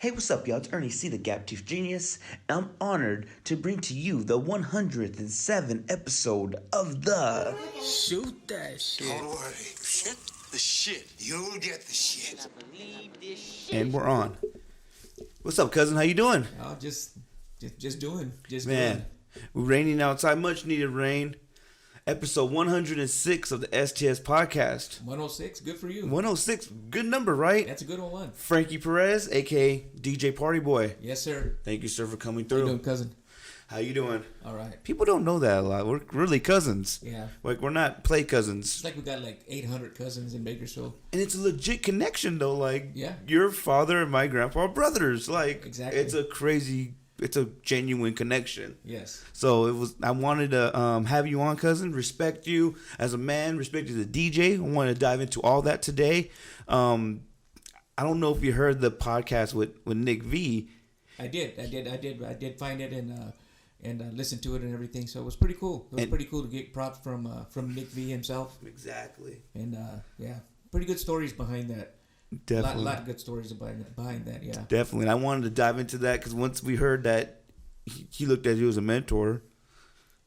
Hey, what's up, y'all? It's Ernie C, the Gap Tooth Genius, and I'm honored to bring to you the 107th episode of the Shoot that shit. Don't worry. Shit the shit. You'll get the shit. And we're on. What's up, cousin? How you doing? Oh, just doing. Man, we're raining outside. Much needed rain. Episode 106 of the S.T.S Podcast. 106, good for you. 106, good number, right? That's a good one. Frankie Perez, a.k.a. DJ Prtyboy. Yes, sir. Thank you, sir, for coming How through. you doing, cousin? How you doing? All right. People don't know that a lot. We're really cousins. Yeah. Like, we're not play cousins. It's like we got like 800 cousins in Bakersfield. And it's a legit connection, though. Like, Yeah. your father and my grandpa are brothers. Like, Exactly. It's a genuine connection. Yes. So I wanted to have you on, cousin. Respect you as a man. Respect you as a DJ. I want to dive into all that today. I don't know if you heard the podcast with Nick V. I did find it and listen to it and everything. So it was pretty cool. It was pretty cool to get props from Nick V himself. Exactly. And yeah, pretty good stories behind that. Definitely. A lot of good stories behind that, yeah. Definitely. And I wanted to dive into that because once we heard that he looked at you as a mentor.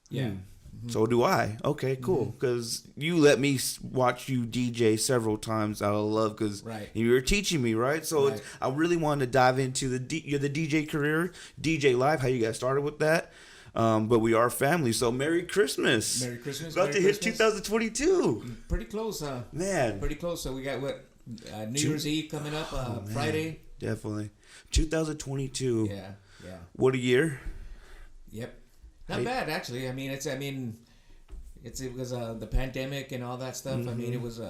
Yeah. Mm-hmm. So do I. Okay, cool. Because you let me watch you DJ several times out of love because you were teaching me, right? So I really wanted to dive into the DJ career, DJ Live, how you got started with that. But we are family, so Merry Christmas. Merry Christmas. About to hit 2022. Pretty close, man. Pretty close. So we got New Year's Eve coming up, Friday. Definitely. 2022. Yeah. What a year. Yep. Not bad, actually. I mean, it was the pandemic and all that stuff. Mm-hmm. I mean, it was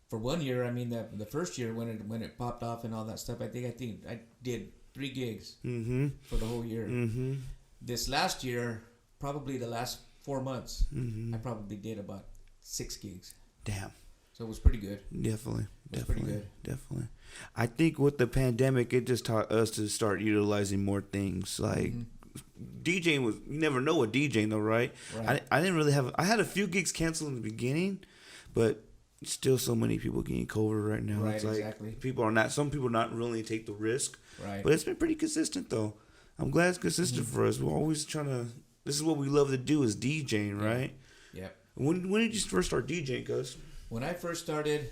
for 1 year. I mean, the first year when it popped off and all that stuff. I think I did 3 gigs for the whole year. Mm-hmm. This last year, probably the last 4 months, I probably did about 6 gigs. Damn. So it was pretty good. Definitely. Pretty good. Definitely. I think with the pandemic, it just taught us to start utilizing more things. Like DJing you never know what DJing though, right? I didn't really I had a few gigs canceled in the beginning, but still so many people getting COVID right now. Right, it's like exactly. Some people are not willing to take the risk. Right. But it's been pretty consistent though. I'm glad it's consistent for us. We're always this is what we love to do is DJing, right? Yep. When did you first start DJing, cuz? When I first started,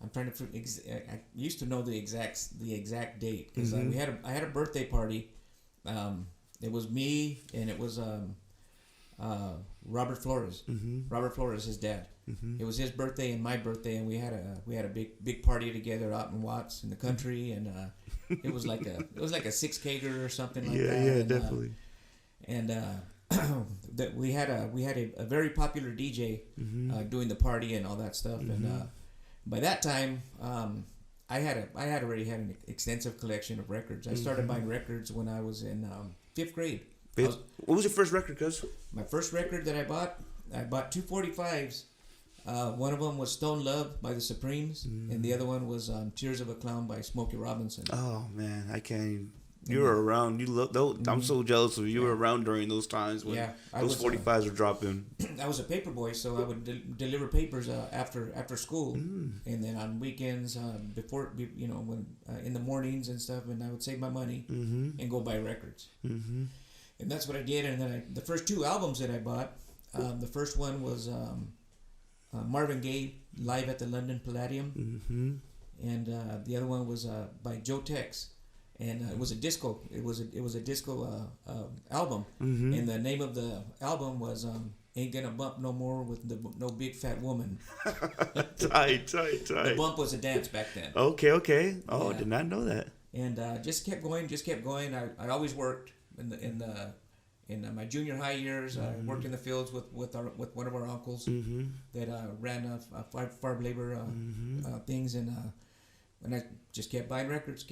I'm trying to. I used to know the exact date because I had a birthday party. It was me and it was Robert Flores. Robert Flores, his dad. It was his birthday and my birthday, and we had a big party together out in Watts in the country, and it was like a 6-keger or something like that. Yeah, definitely. That we had a very popular DJ doing the party and all that stuff, and by that time I had already had an extensive collection of records. I started buying records when I was in 5th grade. What was your first record, cuz? My first record that I bought 2 45s. One of them was Stone Love by the Supremes, and the other one was Tears of a Clown by Smokey Robinson. Oh man, I can't even. You were around. You look. I'm so jealous of you. You were around during those times when those 45s were dropping. I was a paper boy, so I would deliver papers after school, and then on weekends before when in the mornings and stuff, and I would save my money and go buy records. And that's what I did. And then the first 2 albums that I bought, the first one was Marvin Gaye Live at the London Palladium, and the other one was by Joe Tex. And it was a disco. It was a disco album, and the name of the album was "Ain't Gonna Bump No More with No Big Fat Woman." Tight. The bump was a dance back then. Okay. Oh, I did not know that. And just kept going. I always worked in my junior high years. I worked in the fields with one of our uncles that ran farm labor things and I just kept buying records,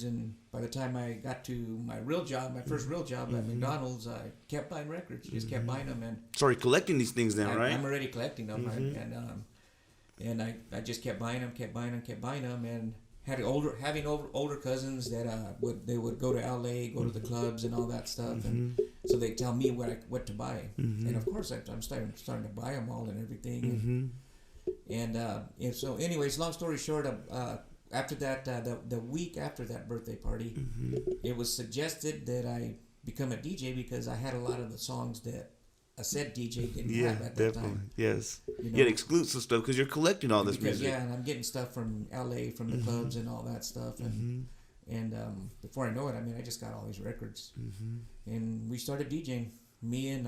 and by the time I got to my first real job at McDonald's, I kept buying records, just kept buying them, and sorry, collecting these things now, right? I'm already collecting them, and I just kept buying them, and having older cousins that would go to LA, go to the clubs and all that stuff, and so they tell me what to buy, and of course I'm starting to buy them all and everything. And so, anyways, long story short, after that, the week after that birthday party, it was suggested that I become a DJ because I had a lot of the songs that a said DJ didn't have at that time. Yes. You get exclusive stuff because you're collecting all this music. Yeah, and I'm getting stuff from LA, from the clubs and all that stuff. And before I know it, I mean, I just got all these records. And we started DJing. Me and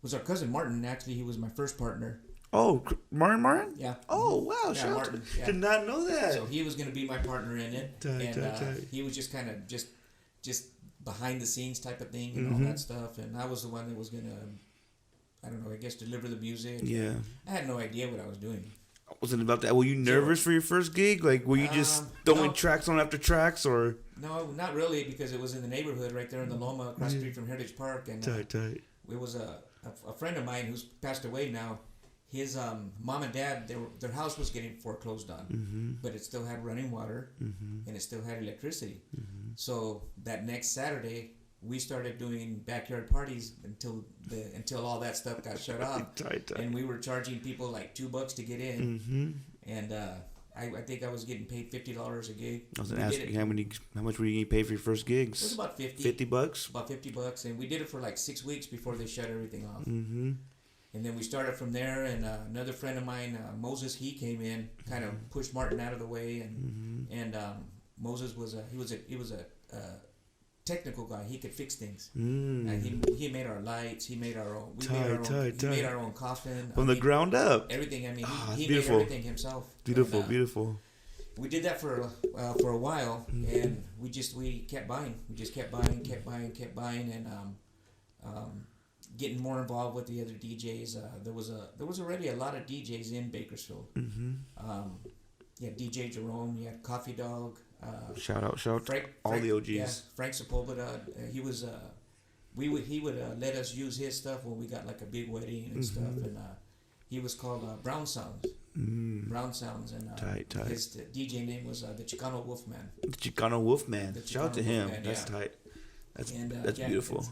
was our cousin Martin. Actually, he was my first partner. Oh, Martin? Yeah. Oh, wow. Yeah, Martin. Yeah. Did not know that. So he was going to be my partner in it. Tight. He was just kind of just behind the scenes type of thing and all that stuff. And I was the one that was going to, I don't know, I guess deliver the music. Yeah. I had no idea what I was doing. Wasn't about that. Were you nervous for your first gig? Like, were you just throwing tracks on after tracks, or? No, not really, because it was in the neighborhood right there in the Loma, across the street from Heritage Park. And tight. It was a friend of mine who's passed away now. His mom and dad, their house was getting foreclosed on, but it still had running water and it still had electricity. So that next Saturday, we started doing backyard parties until all that stuff got shut off. Tight. And we were charging people like $2 to get in, and I think I was getting paid $50 a gig. I was asking how much were you getting paid for your first gigs? It was about $50. $50? About $50, and we did it for like 6 weeks before they shut everything off. And then we started from there, and another friend of mine, Moses, he came in, kind of pushed Martin out of the way, and Moses was a technical guy. He could fix things. He made our lights. He made our own. He made our own coffin from the ground up. Everything. I mean, he made everything himself. Beautiful. We did that for a while, and we kept buying. We just kept buying, and getting more involved with the other DJs. There was already a lot of DJs in Bakersfield. DJ Jerome. You had Coffee Dog. Shout out Frank, all the OGs. Yeah, Frank Sepulveda. He was he would let us use his stuff when we got like a big wedding and stuff, and he was called Brown Sounds. Brown Sounds, and tight. His DJ name was the Chicano Wolfman. The Chicano Wolfman. Shout out to him. Wolfman, that's tight. That's beautiful.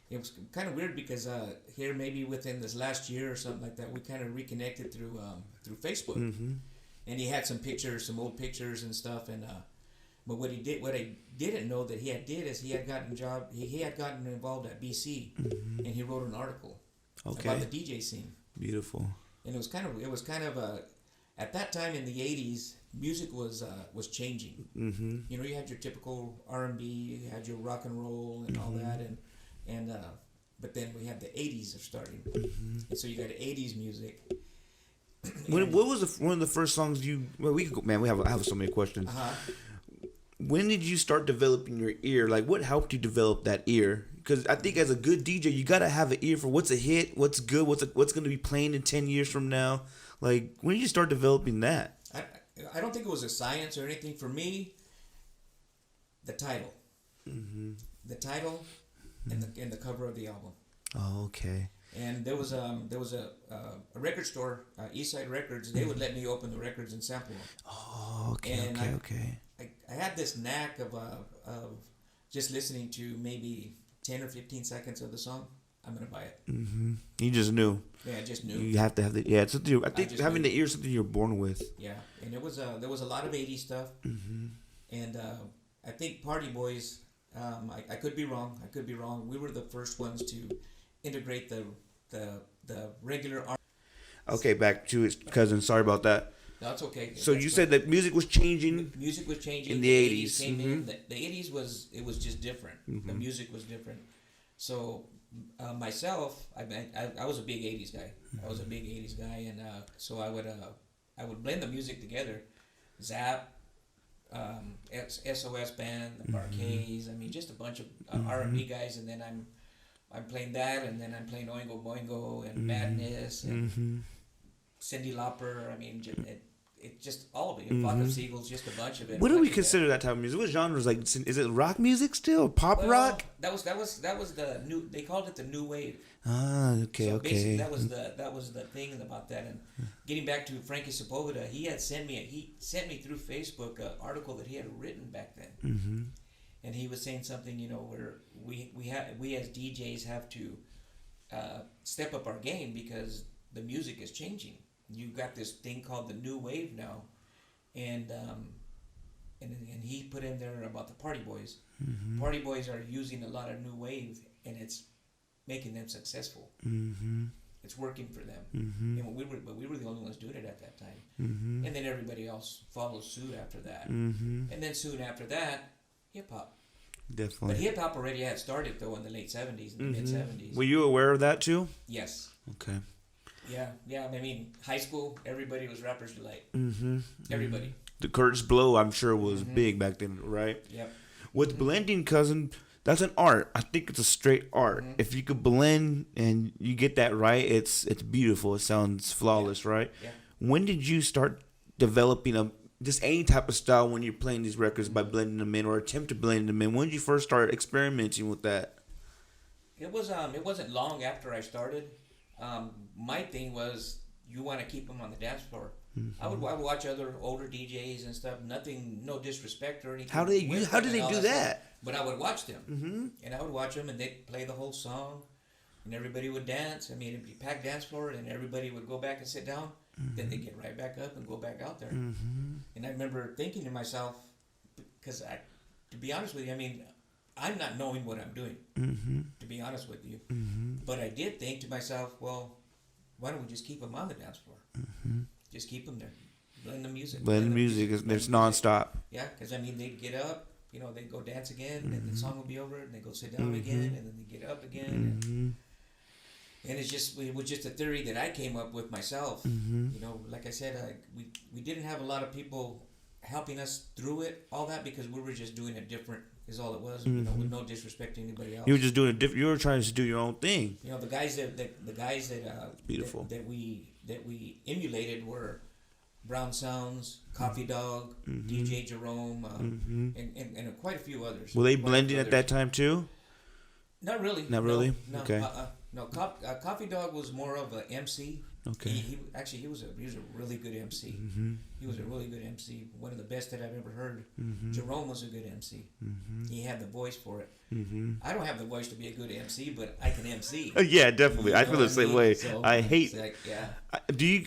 It was kind of weird because here maybe within this last year or something like that, we kind of reconnected through Facebook, and he had some old pictures and stuff, and but what I didn't know that he did is he had gotten involved at BC, and he wrote an article about the DJ scene. Beautiful. And it was kind of at that time in the 80s, music was changing. You know, you had your typical R&B, you had your rock and roll and all that, and but then we had the 80s are starting, and so you got 80s music. What was one of the first songs you? Well, we could go, man. I have so many questions. When did you start developing your ear? Like, what helped you develop that ear? Because I think as a good DJ, you gotta have an ear for what's a hit, what's good, what's gonna be playing in 10 years from now. Like, when did you start developing that? I don't think it was a science or anything. For me, the title, and the cover of the album. Oh, okay. And there was a record store, Eastside Records. They would let me open the records and sample them. Oh, okay, and okay. I had this knack of just listening to maybe 10 or 15 seconds of the song. I'm gonna buy it. You just knew. Yeah, I just knew. You have to have the it's something. I think having the ear is something you're born with. Yeah, and there was a lot of 80s stuff, and I think Party Boys. I could be wrong. We were the first ones to integrate the regular art. Okay, back to his cousin. Sorry about that. No, it's okay. So you said that music was changing. Music was changing in the 80s. Came in. The 80s was just different. The music was different. So myself, I was a big 80s guy. I was a big 80s guy, and so I would blend the music together. Zap, S.O.S Band, the Parquets. I mean, just a bunch of R&B guys, and then I'm playing that, and then I'm playing Oingo Boingo and Madness and Cyndi Lauper. I mean, it just all of it. Flock of Seagulls, just a bunch of it. What do we consider that type of music? What genres? Like, is it rock music still? Pop rock? That was the new. They called it the new wave. Ah, okay, so okay. Basically, that was the thing about that. And getting back to Frankie Sepulveda, he sent me through Facebook an article that he had written back then, and he was saying something, where we as DJs have to step up our game because the music is changing. You got this thing called the new wave now, and and he put in there about the Party Boys. Mm-hmm. Party Boys are using a lot of new wave, and it's making them successful. Mm-hmm. It's working for them. Mm-hmm. And we were the only ones doing it at that time. Mm-hmm. And then everybody else followed suit after that. Mm-hmm. And then soon after that, hip hop. Definitely. But hip hop already had started though in the late 70s, in the mid 70s. Were you aware of that too? Yes. Okay. Yeah. I mean, high school, everybody was Rappers Delight. Mm-hmm. Everybody. The Curtis Blow, I'm sure, was big back then, right? Yep. With blending, cousin, that's an art. I think it's a straight art. If you could blend and you get that right, it's beautiful. It sounds flawless, right? Yeah. When did you start developing just any type of style when you're playing these records by blending them in or attempt to blend them in? When did you first start experimenting with that? It wasn't long after I started. My thing was you want to keep them on the dance floor. I would watch other older DJs and stuff. No disrespect or anything. How do they do that? But I would watch them, and I would watch them, and they'd play the whole song, and everybody would dance. I mean, it'd be packed dance floor, and everybody would go back and sit down. Then they'd get right back up and go back out there. And I remember thinking to myself, because to be honest with you, I mean, I'm not knowing what I'm doing. To be honest with you, but I did think to myself, well, why don't we just keep them on the dance floor? Just keep them there. Blend the music. Blend the music. It's nonstop. Yeah, because I mean, they'd get up, they'd go dance again, and then the song would be over, and they'd go sit down again, and then they'd get up again. And it was just a theory that I came up with myself. Like I said, we didn't have a lot of people helping us through it, all that, because we were just doing it different, is all it was, with no disrespect to anybody else. You were just doing it different. You were trying to do your own thing. The guys Beautiful. that we emulated were Brown Sounds, Coffee Dog, DJ Jerome, and quite a few others. Were they blending at that time too? Not really. Not really? No, Okay. No, Coffee Dog was more of an MC. Okay. He was a really good MC. He was a really good MC, one of the best that I've ever heard. Jerome was a good MC. He had the voice for it. I don't have the voice to be a good MC, but I can MC. Yeah, definitely. I feel the same way. So, I hate. like, yeah.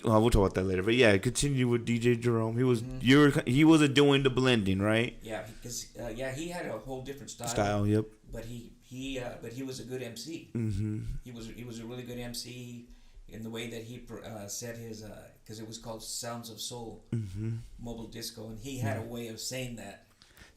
We'll talk about that later. But yeah, continue with DJ Jerome. He was he wasn't doing the blending, right? Yeah, because he had a whole different style. Yep. But he was a good MC. He was a really good MC in the way that he said his because it was called Sounds of Soul, mobile disco, and he had a way of saying that.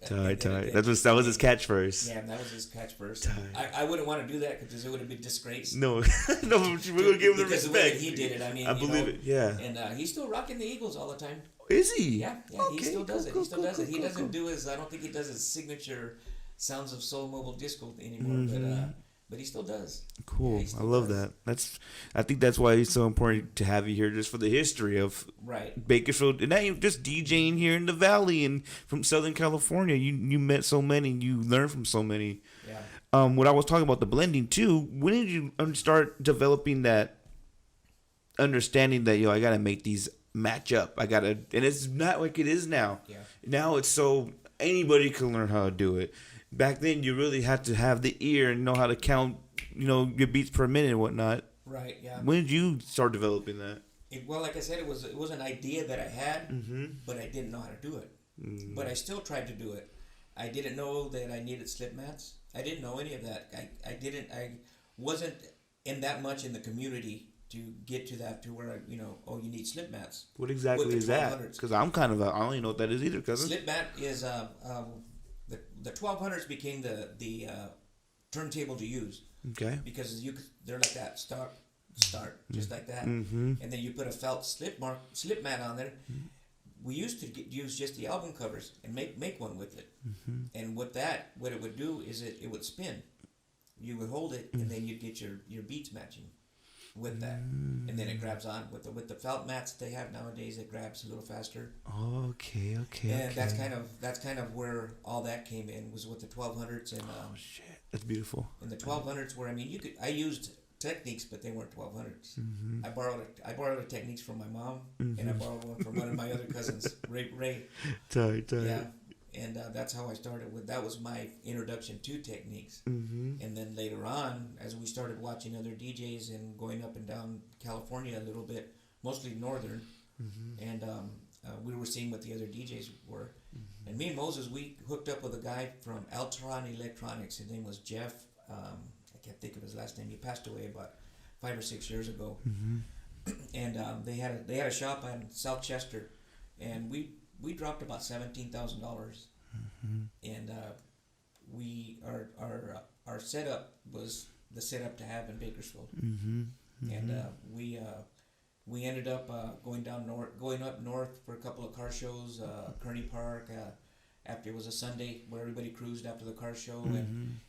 Tight. That was his catchphrase. Yeah, that was his catchphrase. I wouldn't want to do that because it would have been disgrace. No, we're gonna give him the respect. The way that he did it, I mean, I believe it. Yeah. And he's still rocking the Eagles all the time. Is he? Yeah. Okay, He still does it. cool, He still does it. He doesn't cool. do his. I don't think he does his signature Sounds of Soul mobile disco anymore. But he still does. Cool. Yeah, I love that. I think that's why it's so important to have you here, just for the history of Bakersfield, and not even just DJing here in the Valley and from Southern California. You met so many, you learned from so many. Yeah. When I was talking about the blending too, when did you start developing that understanding that I gotta make these match up? And it's not like it is now. Yeah. Now it's so anybody can learn how to do it. Back then, you really had to have the ear and know how to count, your beats per minute and whatnot. Right. Yeah. When did you start developing that? Well, like I said, it was an idea that I had, but I didn't know how to do it. But I still tried to do it. I didn't know that I needed slip mats. I didn't know any of that. I wasn't in that much in the community to get to that, to where you need slip mats. What exactly is that? Because I don't even know what that is either. Cousin. Slip mat is the 1200s became the turntable to use. Okay. Because they're like that, start, just like that, and then you put a felt slip mat on there. We used to use just the album covers and make one with it, and what it would do is it would spin. You would hold it, and then you'd get your beats matching with that, and then it grabs on with the felt mats they have nowadays. It grabs a little faster. Okay. And that's kind of where all that came in, was with the 1200s and shit, that's beautiful. in the 1200s, where I used techniques, but they weren't 1200s. I borrowed the techniques from my mom, and I borrowed one from one of my other cousins, Ray. Tight. Yeah. And that's how I started with. That was my introduction to techniques. And then later on, as we started watching other DJs and going up and down California a little bit, mostly northern, and we were seeing what the other DJs were. Mm-hmm. And me and Moses, we hooked up with a guy from Altron Electronics. His name was Jeff. I can't think of his last name. He passed away about 5 or 6 years ago. Mm-hmm. And they had a shop on South Chester, and we dropped about $17,000. Mm-hmm. And our setup was the setup to have in Bakersfield. Mm-hmm. Mm-hmm. And we ended up going up north for a couple of car shows, Kearney Park. After it was a Sunday where everybody cruised after the car show, mm-hmm. and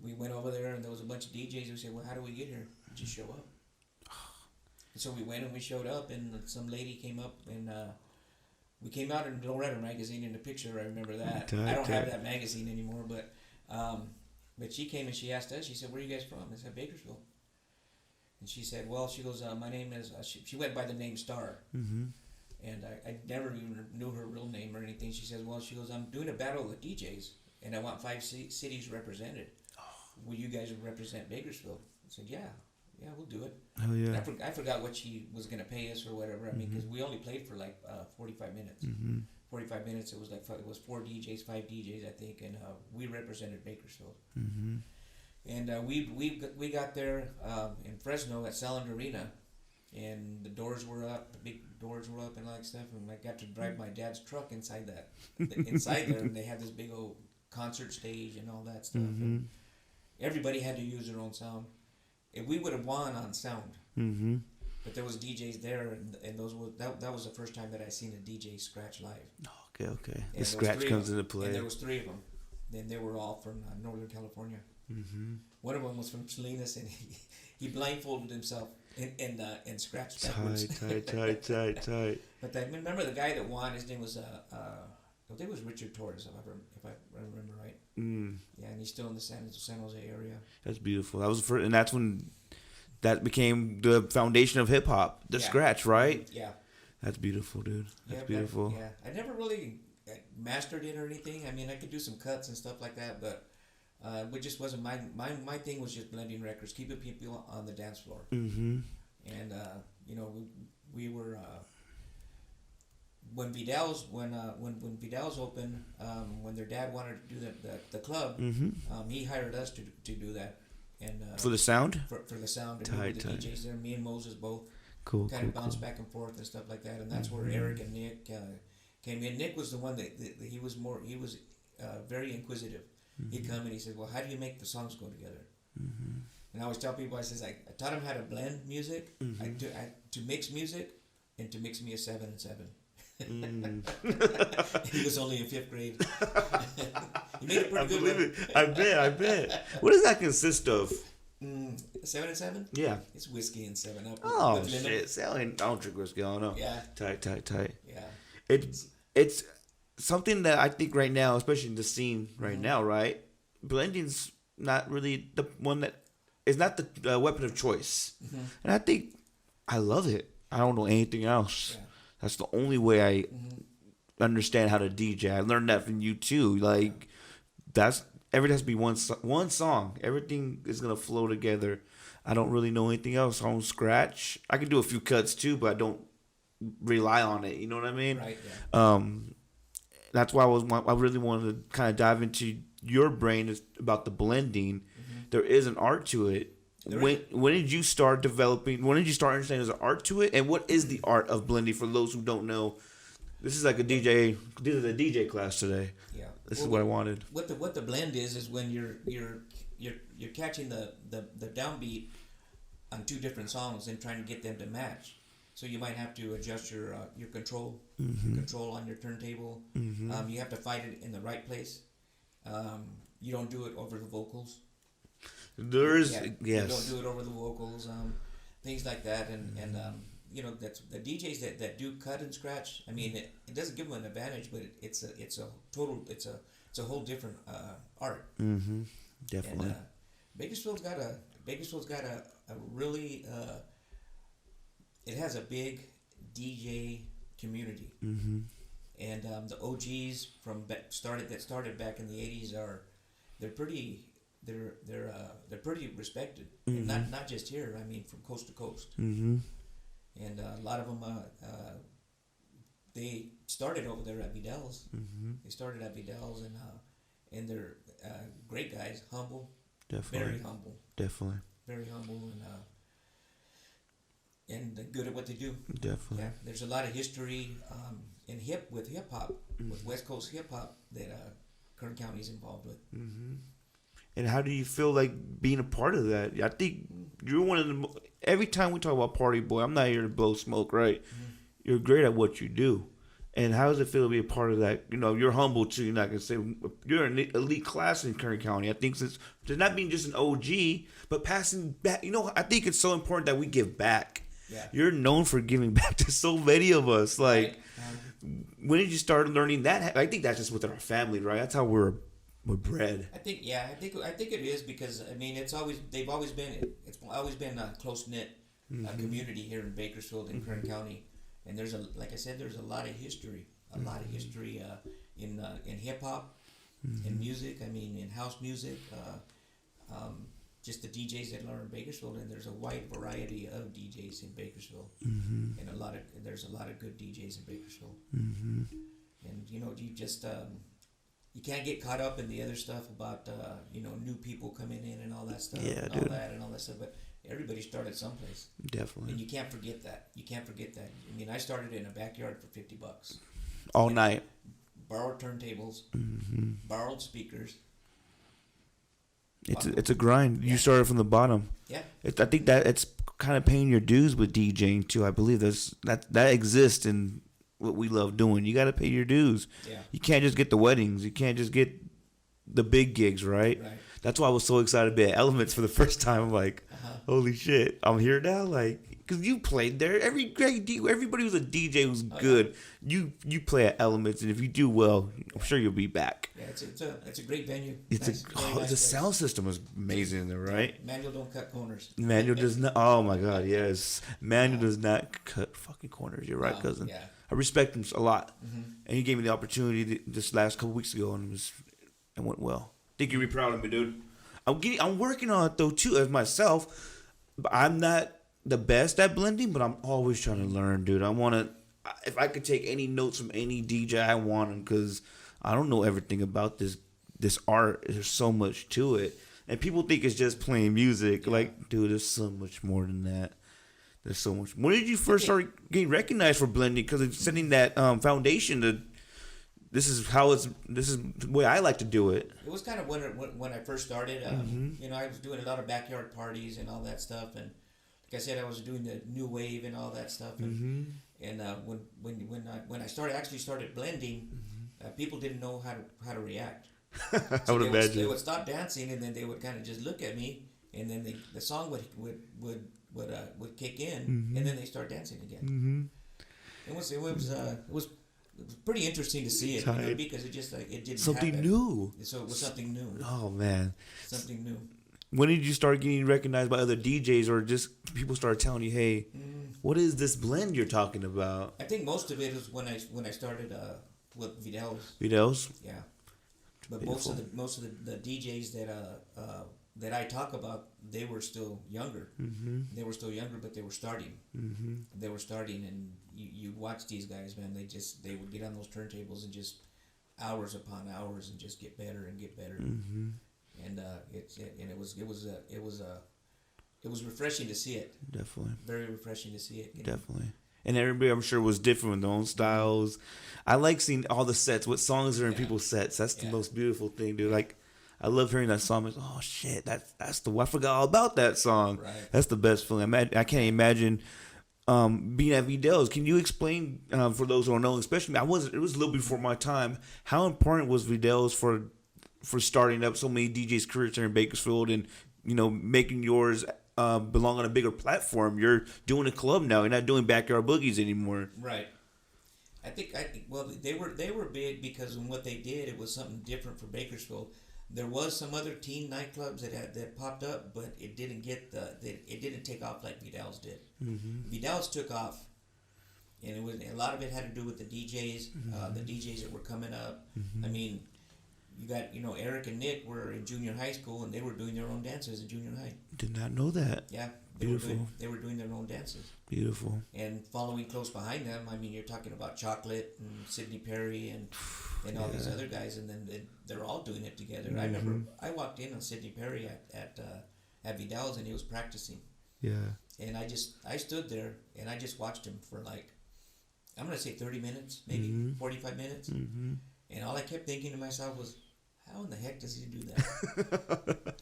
we went over there, and there was a bunch of DJs who said, "Well, how do we get here? Just show up." And so we went and we showed up, and some lady came up, and we came out in Loretta magazine in the picture. I remember that. I don't have that magazine anymore, but she came and she asked us. She said, "Where are you guys from?" I said, "Bakersfield." And she said, "Well," she goes, "My name is." She went by the name Star, mm-hmm. and I never even knew her real name or anything. She says, "Well," she goes, "I'm doing a battle of DJs, and I want 5 cities represented. Will you guys represent Bakersfield?" I said, "Yeah, we'll do it." Oh yeah. I forgot what she was gonna pay us or whatever. I mean, because we only played for like 45 minutes. Mm-hmm. 45 minutes. It was 4 DJs, 5 DJs, I think, and we represented Bakersfield. Mm-hmm. And we got there in Fresno at Sound Arena, and the doors were up, the big doors were up and all that stuff, and I got to drive my dad's truck inside there, and they had this big old concert stage and all that stuff. Mm-hmm. And everybody had to use their own sound. And we would have won on sound, mm-hmm. but there was DJs there, and that was the first time that I seen a DJ scratch live. Okay. And the scratch comes into play. And there was 3 of them. Then they were all from Northern California. Mm-hmm. One of them was from Salinas, and he blindfolded himself and scratched backwards. Tight. But I remember the guy that won. His name was I think it was Richard Torres, if I remember right. Mm. Yeah, and he's still in the San Jose area. That's beautiful. That was the first, and that's when that became the foundation of hip hop. The scratch, right? Yeah. That's beautiful, dude. That's beautiful. I never really mastered it or anything. I mean, I could do some cuts and stuff like that, but it just wasn't my thing. Was just blending records, keeping people on the dance floor. Mm-hmm. And we were. When Vidal's opened, when their dad wanted to do the club, mm-hmm. He hired us to do that, and for the sound, for the sound, and the DJs there, me and Moses both kind of bounced back and forth and stuff like that, and that's mm-hmm. where Eric and Nick came in. Nick was the one that he was very inquisitive. Mm-hmm. He'd come and he said, "Well, how do you make the songs go together?" Mm-hmm. And I always tell people, I taught him how to blend music, mm-hmm. to mix music, and to mix me a 7 and 7. He was only in 5th grade. He made it pretty good. I bet. What does that consist of? 7 and 7? Yeah. It's whiskey and 7-Up. Oh, shit. I don't drink whiskey. I don't know. Yeah. Tight. Yeah. It's something that I think right now, especially in the scene right mm-hmm. now, right? Blending's not really the one that is not the weapon of choice. Mm-hmm. And I think I love it. I don't know anything else. Yeah. That's the only way I mm-hmm. understand how to DJ. I learned that from you too. Like everything has to be one song. Everything is gonna flow together. I don't really know anything else. I don't scratch. I can do a few cuts too, but I don't rely on it. You know what I mean? Right. Yeah. That's why I really wanted to kind of dive into your brain about the blending. Mm-hmm. There is an art to it. When did you start developing? When did you start understanding there's an art to it? And what is the art of blending for those who don't know? This is like a DJ. This is a DJ class today. Yeah. This is what I wanted. What the blend is when you're catching the downbeat on 2 different songs and trying to get them to match. So you might have to adjust your control, mm-hmm. your control on your turntable. Mm-hmm. You have to find it in the right place. You don't do it over the vocals. Yes. You don't do it over the vocals, things like that, and that's the DJs that do cut and scratch. I mean, it doesn't give them an advantage, but it's a whole different art. Mm-hmm. Definitely. And, Bakersfield's got a really it has a big DJ community, mm-hmm. and the OGs that started back in the 80s they're pretty respected, mm-hmm. and not just here. I mean, from coast to coast. Mm-hmm. And a lot of them they started over there at Vidal's. They started at Vidal's, and they're great guys, humble, Definitely. very humble, Definitely. very humble, and good at what they do. Definitely. Yeah, there's a lot of history in hip hop, with West Coast hip hop that Kern County is involved with. And how do you feel like being a part of that? I think you're one of the. Every time we talk about Party Boy, I'm not here to blow smoke, right? You're great at what you do. And how does it feel to be a part of that? You know, you're humble too. You're not gonna say you're an elite class in Kern County. I think since not being just an OG, but passing back. You know, I think it's so important that we give back. Yeah. You're known for giving back to so many of us. Like, when did you start learning that? I think that's just within our family, right? That's how we're bred. I think it is, because I mean it's always been a close knit community here in Bakersfield and Kern County, and there's a lot of history, in hip hop, in music. I mean, in house music, just the DJs that learn in Bakersfield, and there's a wide variety of DJs in Bakersfield, and there's a lot of good DJs in Bakersfield, and you know, you just you can't get caught up in the other stuff about new people coming in and all that stuff, all that stuff. But everybody started someplace. Definitely. And you can't forget that. I mean, I started in a backyard for $50. All night. Borrowed turntables, borrowed speakers. It's a grind. You started from the bottom. Yeah. I think that it's kind of paying your dues with DJing too. I believe that exists in what we love doing. You got to pay your dues. Yeah. You can't just get the weddings. You can't just get the big gigs, right? That's why I was so excited to be at Elements for the first time. I'm like, holy shit, I'm here now. Like, because you played there. Everybody was a DJ who's good. Yeah. You play at Elements, and if you do well, I'm sure you'll be back. Yeah, it's a great venue. The sound system is amazing in there, right? Manual don't cut corners. Manual does not. Oh my God, yes. Manual does not cut fucking corners. You're right, cousin. Yeah. I respect him a lot, and he gave me the opportunity this last couple weeks ago, and it went well. I think you'd be proud of me, dude. I'm working on it though too as myself. But I'm not the best at blending, but I'm always trying to learn, dude. I want to. If I could take any notes from any DJ, I want them, because I don't know everything about this art. There's so much to it, and people think it's just playing music. Yeah. Like, dude, there's so much more than that. There's so much. When did you first start getting recognized for blending? Because it's setting that foundation to. This is the way I like to do it. It was kind of when I first started. You know, I was doing a lot of backyard parties and all that stuff, and like I said, I was doing the new wave and all that stuff. And when I started blending, people didn't know how to react. I would imagine they would stop dancing, and then they would kind of just look at me, and then the song would kick in, and then they start dancing again. It was pretty interesting to see it, because it just it didn't something happen. New. So it was something new. Oh man, something new. When did you start getting recognized by other DJs, or just people started telling you, "Hey, what is this blend you're talking about?" I think most of it was when I started with Vidal's. Vidal's? Yeah, but most of the DJs that I talk about, they were still younger. They were still younger, but they were starting. They were starting, and you watch these guys, man. They would get on those turntables and just hours upon hours and just get better and get better. And it was refreshing to see it. Definitely. Very refreshing to see it. Definitely. And everybody, I'm sure, was different with their own styles. I like seeing all the sets, what songs are in people's sets. That's the most beautiful thing, dude. Like, I love hearing that song. Like, oh shit, that's the I forgot all about that song. Right. That's the best feeling. I can't imagine being at Vidal's. Can you explain for those who don't know, especially it was a little before my time, how important was Vidal's for starting up so many DJs' careers here in Bakersfield, and making yours belong on a bigger platform? You're doing a club now. You're not doing backyard boogies anymore. Right. I think well, they were big because when what they did, it was something different for Bakersfield. There was some other teen nightclubs that popped up, but it didn't it didn't take off like Vidal's did. Vidal's took off, and a lot of it had to do with the DJs, the DJs that were coming up. I mean, you got, Eric and Nick were in junior high school, and they were doing their own dances in junior high. Did not know that. Yeah. Beautiful. They were doing their own dances. Beautiful. And following close behind them, I mean, you're talking about Chocolate and Sidney Perry and all these other guys, and then they're all doing it together. I remember I walked in on Sidney Perry at Vidal's, and he was practicing. Yeah. And I stood there, and I just watched him for like, I'm going to say 30 minutes, maybe 45 minutes. Mm-hmm. And all I kept thinking to myself was, how in the heck does he do that?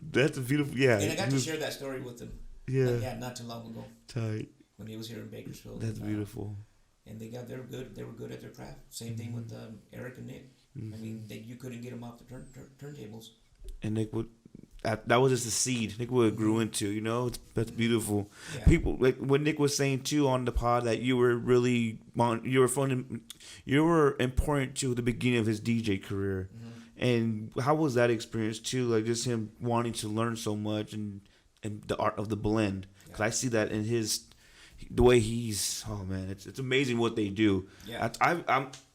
That's a beautiful, yeah. And I got to share that story with him. Yeah. Not too long ago. Tight. When he was here in Bakersfield. That's beautiful. And they were good. They were good at their craft. Same thing with Eric and Nick. I mean, you couldn't get them off the turntables. And Nick would. That was just a seed Nick would have grew into. That's beautiful. Yeah. People, like what Nick was saying too on the pod, that you were really you were important to the beginning of his DJ career. And how was that experience too? Like just him wanting to learn so much and the art of the blend. Because I see that in the way he's. Oh man, it's amazing what they do. Yeah.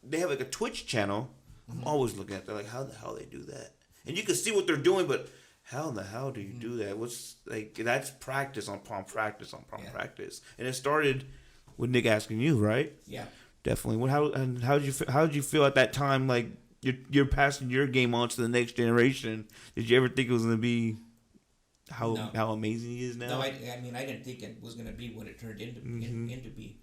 They have like a Twitch channel. I'm always looking at that, like how the hell they do that. And you can see what they're doing, but how in the hell do you do that? What's like that's practice on practice. And it started with Nick asking you, right? Yeah. Definitely. How did you feel at that time? Like you're passing your game on to the next generation. Did you ever think it was gonna be how amazing he is now? No, I didn't think it was gonna be what it turned into be,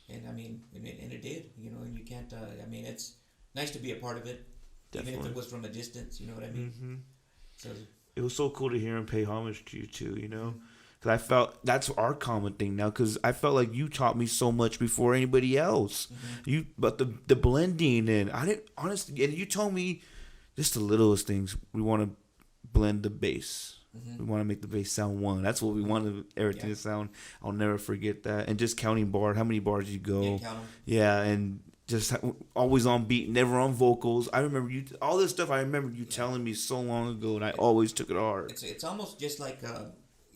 and I mean, and it did. And you can't. It's nice to be a part of it, Definitely. even if it was from a distance. You know what I mean? So it was so cool to hear him pay homage to you too. Because I felt that's our common thing now. Because I felt like you taught me so much before anybody else. But the blending and I didn't honestly. And you told me just the littlest things. We want to blend the bass. We want to make the bass sound one. That's what we wanted everything to sound. I'll never forget that. And just counting bars, how many bars you go. Yeah, count 'em. Yeah, and just always on beat, never on vocals. I remember you all this stuff. I remember you telling me so long ago, and I always took it hard. It's almost just like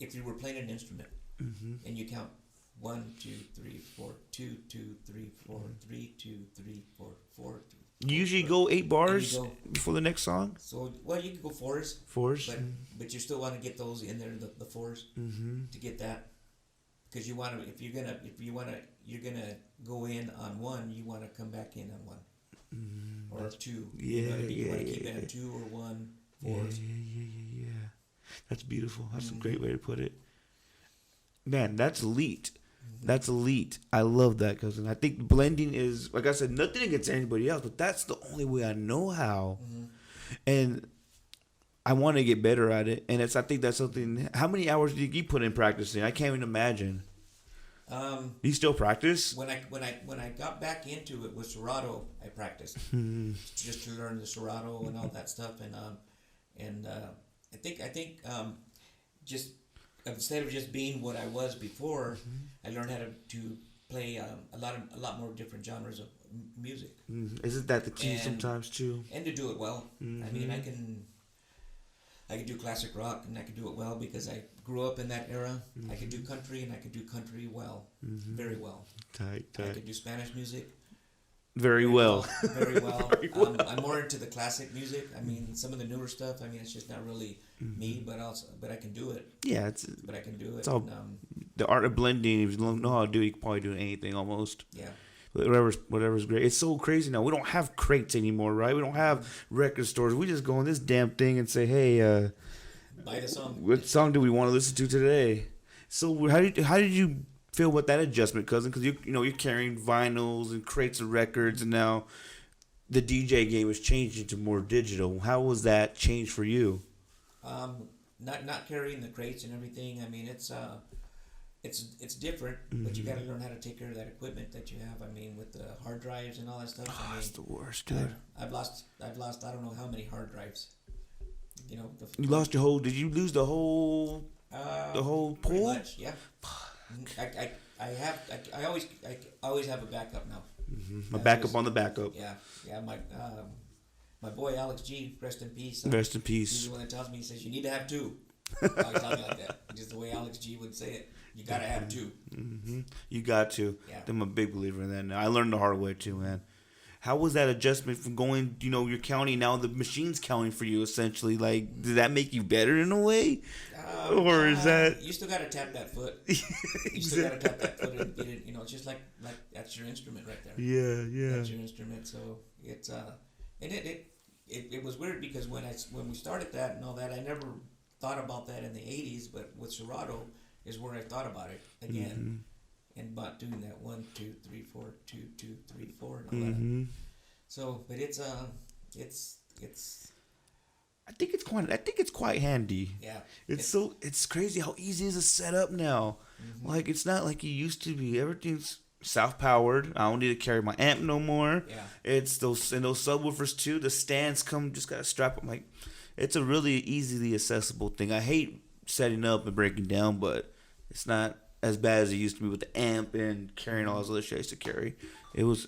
if you were playing an instrument and you count 1, 2, 3, 4, 2, 2, 3, 4, 3, 2, 3, 4, 4, 3. You usually go 8 bars before the next song. So you can go fours, but you still want to get those in there, the fours, to get that, because you want to you're gonna go in on 1, you want to come back in on 1 or 2. You want to keep it at 2 or 1 fours. Yeah. That's beautiful. That's a great way to put it. Man, that's elite. That's elite. I love that, cousin. I think blending is, like I said, nothing against anybody else, but that's the only way I know how. And I want to get better at it. And I think that's something. How many hours do you put in practicing? I can't even imagine. You still practice? When I got back into it with Serato, I practiced just to learn the Serato and all that stuff. And I think just instead of just being what I was before, I learned how to play a lot more different genres of music. Isn't that the key sometimes too? And to do it well. I mean, I can do classic rock, and I can do it well because I grew up in that era. I can do country, and I can do country well, very well. Tight. I can do Spanish music. Very well. Very well. I'm more into the classic music. I mean, some of the newer stuff. I mean, it's just not really me, but I can do it. Yeah, I can do it. It's all the art of blending. If you don't know how to do it, you can probably do anything almost. Yeah. Whatever's great. It's so crazy now. We don't have crates anymore, right? We don't have record stores. We just go on this damn thing and say, hey, buy the song. What song do we want to listen to today? So how did you feel about that adjustment, cousin? Because you're carrying vinyls and crates of records, and now the DJ game is changing to more digital. How was that change for you? Not carrying the crates and everything. I mean, it's different, but you got to learn how to take care of that equipment that you have. I mean, with the hard drives and all that stuff. I mean, that's the worst, dude. I've lost I don't know how many hard drives. You lost your whole? Did you lose the whole? The whole pool? Pretty much, yeah. I always have a backup now. A backup on the backup. Yeah. My boy Alex G, rest in peace. Rest in peace. He's the one that tells me, he says, you need to have 2. He always tells me like that. Just the way Alex G would say it. You gotta have 2. You got to. Yeah. I'm a big believer in that now. I learned the hard way too, man. how was that adjustment from going, you're counting, now the machine's counting for you essentially? Like, did that make you better in a way? Or is that... You still got to tap that foot. You still got to tap that foot and get it, it's just like that's your instrument right there. Yeah. That's your instrument. So it's, and it was weird because when we started that and all that, I never thought about that in the 80s, but with Serato is where I thought about it again. And about doing that 1, 2, 3, 4, 2, 2, 3, 4, and all that. So, but it's I think it's quite handy. Yeah. It's crazy how easy it is to set up now. Like, it's not like it used to be. Everything's self-powered. I don't need to carry my amp no more. Yeah. It's those subwoofers too. The stands just gotta strap them. Like, it's a really easily accessible thing. I hate setting up and breaking down, but it's not as bad as it used to be with the amp and carrying all those other shit I used to carry. It was